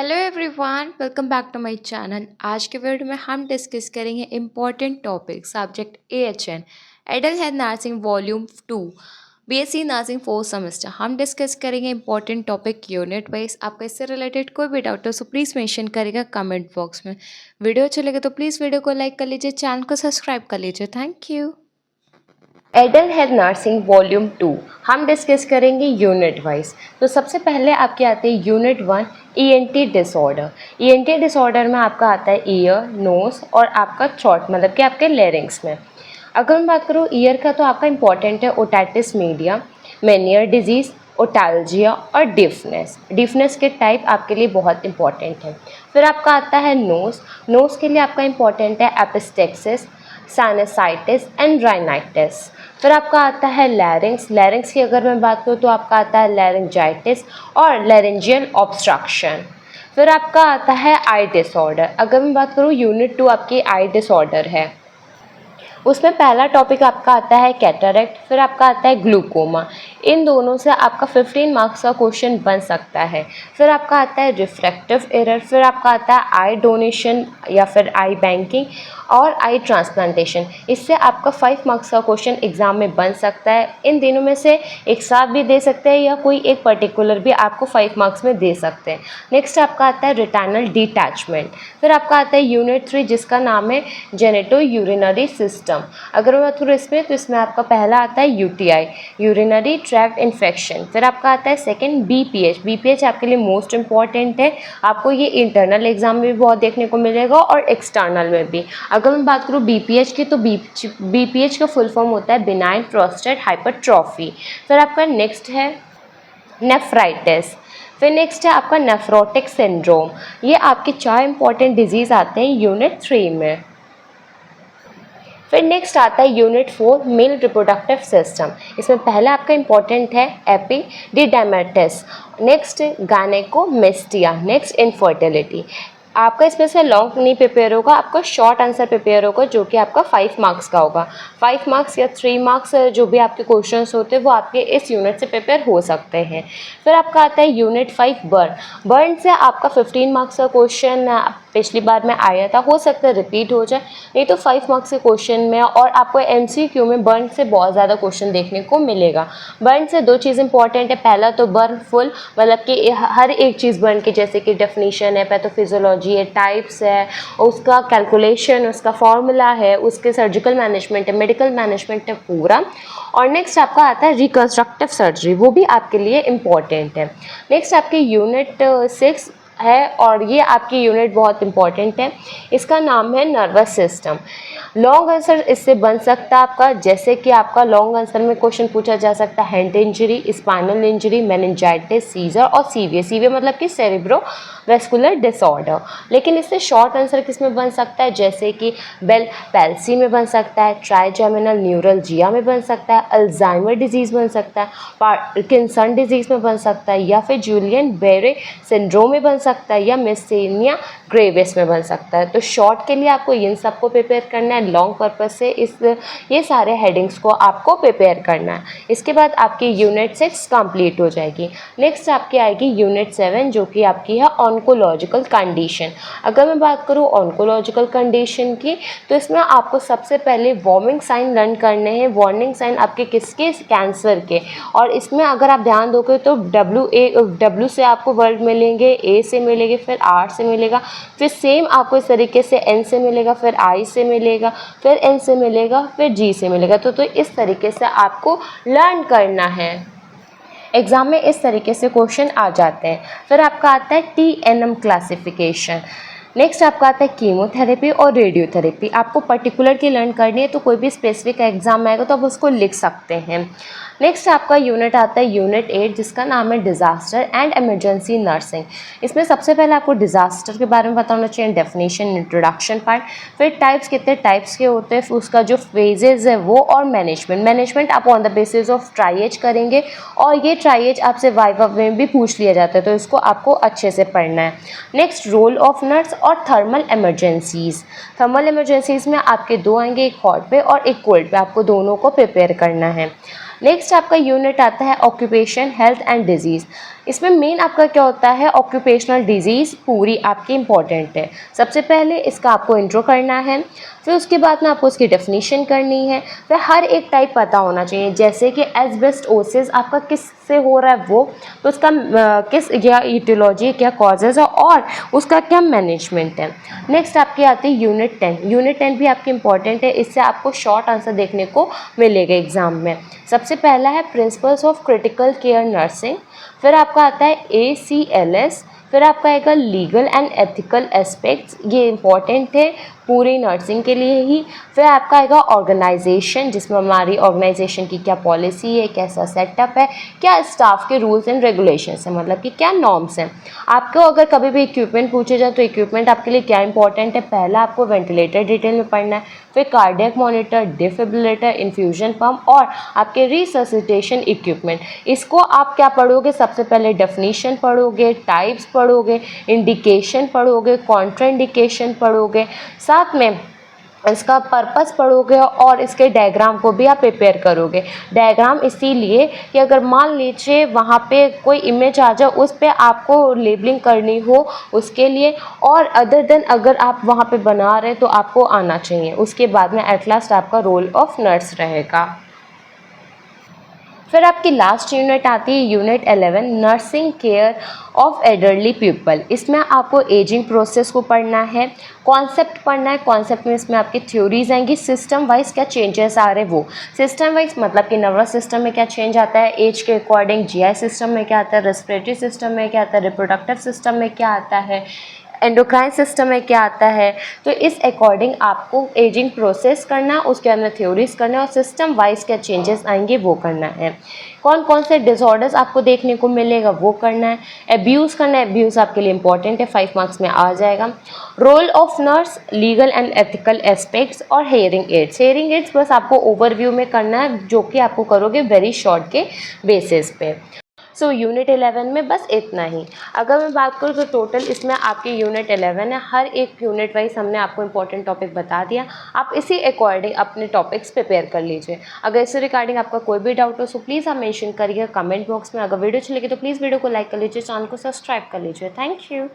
Hello everyone, welcome back to my channel. आज के video में हम डिस्कस करेंगे important topic subject AHN adult health nursing volume 2 BSc nursing 4th semester. हम discuss करेंगे important topic unit wise. आपका इससे रिलेटेड कोई भी डाउट हो तो प्लीज़ मेंशन करेगा कमेंट बॉक्स में। वीडियो अच्छी लगे तो प्लीज़ वीडियो को लाइक कर लीजिए, चैनल को सब्सक्राइब कर लीजिए। Thank you. Adult health nursing volume 2 हम डिस्कस करेंगे यूनिट वाइज। तो सबसे पहले आपके आते हैं unit 1 ENT disorder. ENT disorder में आपका आता है ईयर, नोज और आपका थ्रोट, मतलब कि आपके लेरिंग्स में। अगर मैं बात करूँ ईयर का तो आपका इंपॉर्टेंट है otitis media, Meniere disease, otalgia और डिफनेस के टाइप आपके लिए बहुत इंपॉर्टेंट है। फिर आपका आता है नोज़ के लिए आपका इंपॉर्टेंट है एपिस्टेक्सिस, साइनसाइटिस एंड राइनाइटिस। फिर आपका आता है लैरिंग्स की अगर मैं बात करूँ तो आपका आता है लैरिंजाइटिस और लैरिंजियल ऑब्स्ट्रक्शन। फिर आपका आता है आई डिसऑर्डर। अगर मैं बात करूँ यूनिट 2 आपकी आई डिसऑर्डर है, उसमें पहला टॉपिक आपका आता है कैटरेक्ट, फिर आपका आता है ग्लूकोमा। इन दोनों से आपका 15 मार्क्स का क्वेश्चन बन सकता है। फिर आपका आता है रिफ्रैक्टिव एरर, फिर आपका आता है आई डोनेशन या फिर आई बैंकिंग और आई ट्रांसप्लांटेशन। इससे आपका 5 मार्क्स का क्वेश्चन एग्जाम में बन सकता है। इन दिनों में से एक साथ भी दे सकते हैं या कोई एक पर्टिकुलर भी आपको 5 मार्क्स में दे सकते हैं। नेक्स्ट आपका आता है रिटाइनल डिटैचमेंट। फिर आपका आता है यूनिट 3 जिसका नाम है जेनेटो यूरिनरी सिस्टम। अगर मैं थोड़ा इसमें तो इसमें आपका पहला आता है UTI, यूरिनरी ट्रैक्ट इन्फेक्शन। फिर आपका आता है सेकंड BPH आपके लिए मोस्ट इंपॉर्टेंट है। आपको ये इंटरनल एग्जाम में भी बहुत देखने को मिलेगा और एक्सटर्नल में भी। अगर मैं बात करूँ BPH की तो BPH का फुल फॉर्म होता है बिनाइन प्रोस्टेट हाइपरट्रॉफी। फिर आपका नेक्स्ट है नेफ्राइटिस। फिर नेक्स्ट है आपका नेफ्रोटिक सिंड्रोम। ये आपके 4 इंपॉर्टेंट डिजीज़ आते हैं यूनिट 3 में। फिर नेक्स्ट आता है यूनिट 4 मेल रिप्रोडक्टिव सिस्टम। इसमें पहला आपका इंपॉर्टेंट है एपिडिडाइमेटिस, नेक्स्ट गायनेकोमेस्टिया, नेक्स्ट इनफर्टिलिटी। आपका इसमें से लॉन्ग नहीं प्रिपेयर होगा, आपका शॉर्ट आंसर प्रिपेयर होगा जो कि आपका 5 मार्क्स का होगा। 5 मार्क्स या 3 मार्क्स जो भी आपके क्वेश्चंस होते हैं वो आपके इस यूनिट से प्रिपेयर हो सकते हैं। फिर आपका आता है यूनिट 5 बर्न से आपका 15 मार्क्स का क्वेश्चन पिछली बार में आया था, हो सकता है रिपीट हो जाए, नहीं तो 5 मार्क्स के क्वेश्चन में। और आपको MCQ में बर्न से बहुत ज़्यादा क्वेश्चन देखने को मिलेगा। बर्न से 2 चीज़ इंपॉर्टेंट है, पहला तो बर्न फुल, मतलब कि हर एक चीज़ बर्न की, जैसे कि डेफिनेशन है, पैथोफिजियोलॉजी है, टाइप्स है, उसका कैलकुलेशन, उसका फॉर्मूला है, उसके सर्जिकल मैनेजमेंट है, मेडिकल मैनेजमेंट है पूरा। और नेक्स्ट आपका आता है रिकन्स्ट्रक्टिव सर्जरी, वो भी आपके लिए इम्पॉर्टेंट है। नेक्स्ट आपके यूनिट 6 है और ये आपकी यूनिट बहुत इंपॉर्टेंट है। इसका नाम है नर्वस सिस्टम। लॉन्ग आंसर इससे बन सकता है आपका, जैसे कि आपका लॉन्ग आंसर में क्वेश्चन पूछा जा सकता है head injury, spinal injury, meningitis, seizure और सीवियर मतलब कि सेरेब्रो वेस्कुलर डिसऑर्डर। लेकिन इससे शॉर्ट आंसर किस में बन सकता है, जैसे कि बेल पैल्सी में बन सकता है, ट्राइजेमिनल न्यूरलजिया में बन सकता है, अल्जाइमर डिजीज़ बन सकता है, पार्किंसन डिजीज़ में बन सकता है, या फिर जूलियन बेरे सिंड्रोम में बन सकता है, या मिस्टेनिया ग्रेविस में बन सकता है। तो शॉर्ट के लिए आपको इन सबको प्रिपेयर करना है, लॉन्ग पर्पज से ये सारे हेडिंग्स को आपको प्रिपेयर करना है। इसके बाद आपकी यूनिट 6 कंप्लीट हो जाएगी। नेक्स्ट आपकी आएगी यूनिट 7 जो कि आपकी है ऑन्कोलॉजिकल कंडीशन। अगर मैं बात करूँ ऑन्कोलॉजिकल कंडीशन की तो इसमें आपको सबसे पहले वार्निंग साइन लर्न करने हैं। वार्निंग साइन आपके किसके, कैंसर के। और इसमें अगर आप ध्यान दोगे तो W से आपको वर्ड मिलेंगे, A से मिलेंगे, फिर R से मिलेगा, फिर सेम आपको इस तरीके से N से मिलेगा, फिर I से मिलेगा, फिर N से मिलेगा, फिर G से मिलेगा। तो इस तरीके से आपको लर्न करना है। एग्ज़ाम में इस तरीके से क्वेश्चन आ जाते हैं। फिर आपका आता है TNM क्लासिफिकेशन। नेक्स्ट आपका आता है कीमोथेरेपी और रेडियोथेरेपी। आपको पर्टिकुलर की लर्न करनी है तो कोई भी स्पेसिफिक एग्जाम आएगा तो आप उसको लिख सकते हैं। नेक्स्ट आपका यूनिट आता है यूनिट 8 जिसका नाम है डिज़ास्टर एंड इमरजेंसी नर्सिंग। इसमें सबसे पहले आपको डिज़ास्टर के बारे में पता होना चाहिए, डेफिनेशन, इंट्रोडक्शन पार्ट, फिर टाइप्स, कितने टाइप्स के होते हैं, फिर उसका जो फेजेज है वो, और मैनेजमेंट आप on the basis of triage करेंगे और ये ट्राइएज आपसे वाइवा में भी पूछ लिया जाता है तो इसको आपको अच्छे से पढ़ना है। नेक्स्ट रोल ऑफ नर्स और थर्मल इमरजेंसीज में आपके 2 आएंगे, एक हॉट पे और एक कोल्ड पे, आपको दोनों को प्रिपेयर करना है। नेक्स्ट आपका यूनिट आता है ऑक्यूपेशन हेल्थ एंड डिजीज़। इसमें मेन आपका क्या होता है, ऑक्यूपेशनल डिजीज़ पूरी आपकी इम्पॉर्टेंट है। सबसे पहले इसका आपको इंट्रो करना है, फिर उसके बाद में आपको उसकी डेफिनेशन करनी है, फिर हर एक टाइप पता होना चाहिए, जैसे कि एस्बेस्टोसिस आपका किससे हो रहा है वो, तो उसका किस क्या ईटियोलॉजी, क्या कॉजेज़ है और उसका क्या मैनेजमेंट है। नेक्स्ट आपकी आती है यूनिट 10। यूनिट 10 भी आपकी इंपॉर्टेंट है, इससे आपको शॉर्ट आंसर देखने को मिलेगा एग्जाम में। सबसे पहला है principles of critical care nursing, फिर आपका आता है ACLS, फिर आपका आएगा लीगल एंड एथिकल एस्पेक्ट्स, ये इंपॉर्टेंट है पूरी नर्सिंग के लिए ही। फिर आपका आएगा ऑर्गेनाइजेशन, जिसमें हमारी ऑर्गेनाइजेशन की क्या पॉलिसी है, कैसा सेटअप है, क्या स्टाफ के रूल्स एंड रेगुलेशंस हैं, मतलब कि क्या नॉर्म्स हैं। आपको अगर कभी भी इक्विपमेंट पूछे जाए तो इक्विपमेंट आपके लिए क्या इंपॉर्टेंट है, पहला आपको वेंटिलेटर डिटेल में पढ़ना है, फिर cardiac monitor, defibrillator, infusion pump और आपके रिससिटेशन इक्विपमेंट। इसको आप क्या पढ़ोगे, सबसे पहले डेफिनीशन पढ़ोगे, टाइप्स पढ़ोगे, इंडिकेशन पढ़ोगे, कॉन्ट्राइंडिकेशन पढ़ोगे, साथ में इसका पर्पस पढ़ोगे और इसके डायग्राम को भी आप प्रिपेयर करोगे। डायग्राम इसीलिए कि अगर मान लीजिए वहाँ पे कोई इमेज आ जाए, उस पे आपको लेबलिंग करनी हो उसके लिए, और अदर देन अगर आप वहाँ पे बना रहे तो आपको आना चाहिए। उसके बाद में एट लास्ट आपका रोल ऑफ नर्स रहेगा। फिर आपकी लास्ट यूनिट आती है unit 11, nursing care of elderly people. इसमें आपको एजिंग प्रोसेस को पढ़ना है, कॉन्सेप्ट पढ़ना है। कॉन्सेप्ट में इसमें आपकी थ्योरीज आएंगी, सिस्टम वाइज क्या चेंजेस आ रहे हैं वो। सिस्टम वाइज मतलब कि नर्वस सिस्टम में क्या चेंज आता है एज के अकॉर्डिंग, GI सिस्टम में क्या आता है, रेस्पिरेटरी सिस्टम में क्या आता है, रिप्रोडक्टिव सिस्टम में क्या आता है, एंडोक्राइन सिस्टम में क्या आता है। तो इस अकॉर्डिंग आपको एजिंग प्रोसेस करना, उसके अंदर थ्योरीज करना और सिस्टम वाइज क्या चेंजेस आएंगे वो करना है। कौन कौन से डिसऑर्डर्स आपको देखने को मिलेगा वो करना है। एब्यूज़ करना है, एब्यूज़ आपके लिए इंपॉर्टेंट है, 5 मार्क्स में आ जाएगा। Role of nurse, legal and ethical aspects और हेयरिंग एड्स। हेयरिंग एड्स बस आपको ओवरव्यू में करना है, जो कि आपको करोगे वेरी शॉर्ट के बेसिस पे। सो यूनिट 11 में बस इतना ही। अगर मैं बात करूँ तो टोटल इसमें आपकी यूनिट 11 है, हर एक यूनिट वाइज हमने आपको इंपॉर्टेंट टॉपिक बता दिया। आप इसी अकॉर्डिंग अपने टॉपिक्स प्रिपेयर कर लीजिए। अगर इससे रिगार्डिंग आपका कोई भी डाउट हो सो प्लीज़ आप मेंशन करिए कमेंट बॉक्स में। अगर वीडियो अच्छी लगी तो प्लीज़ वीडियो को लाइक कर लीजिए, चैनल को सब्सक्राइब कर लीजिए। Thank you.